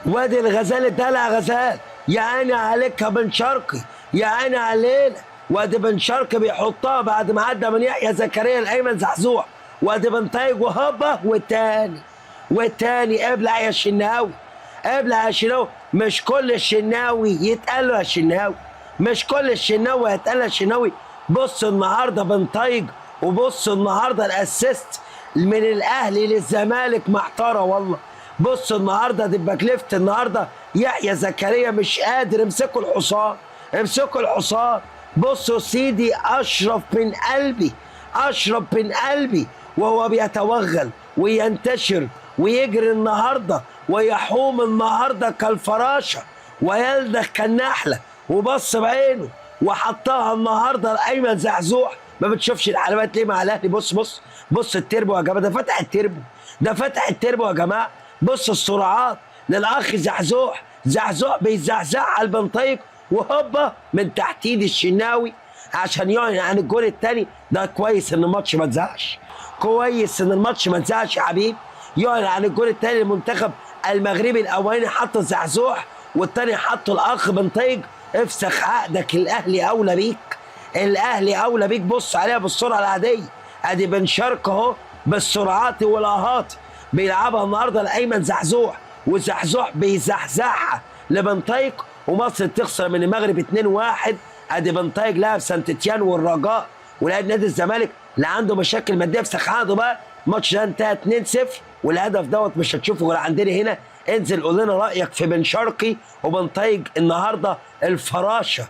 وادي الغزال اتدلع غزال، يا عيني عليك يا بن شرقي، يا عيني علينا. وادي بن شرقي بيحطها بعد ما عدى من يحيى زكريا لايمن زحزوح، وادي بن طايق وهوبا والتاني ابلع يا شناوي، ابلع يا شناوي. مش كل الشناوي يتقال له يا شناوي، مش كل الشناوي يتقال له يا شناوي. بص النهارده بن طايق، وبص النهارده الاسيست من الاهلي للزمالك محتاره والله. بص النهارده دي باكليفت النهارده يحيى زكريا مش قادر، امسكوا الحصان، امسكوا الحصان. بصوا سيدي اشرف من قلبي، اشرف من قلبي وهو بيتوغل وينتشر ويجري النهارده ويحوم النهارده كالفراشه ويلدغ كالنحله، وبص بعينه وحطها النهارده لايمن زحزوح. ما بتشوفش العلامات ليه مع الاهلي؟ بص التربو يا جماعه، ده فتح التربو، ده فتح التربو يا جماعه. بص السرعات للاخ زحزوح، زحزوح بيزحزح على البنطيق وهوبا من تحت ايد الشناوي عشان يعلن عن الجول الثاني. ده كويس ان الماتش ما اتذاعش، كويس ان الماتش ما اتذاعش يا حبيبي. يعلن عن الجول الثاني للمنتخب المغربي، الاولاني حط الزحزوح والثاني حطه الاخ بنطيق. افسخ عقدك، الاهلي اولى بيك، الاهلي اولى بيك. بص عليها بالسرعه العاديه، ادي بن شرقي اهو بالسرعات والاهات بيلعبها النهارده لايمن زحزوح، وزحزوح بيزحزحها لبنطيق، ومصر تخسر من المغرب 2-1. ادي بنطيق لاعب سانت تيان والرجاء ولاعب نادي الزمالك اللي عنده مشاكل ماديه في سخاده بقى. الماتش ده انتهى 2-0، والهدف دوت مش هتشوفه غير عندنا هنا. انزل قول لنا رايك في بن شرقي وبنطيق النهارده الفراشه.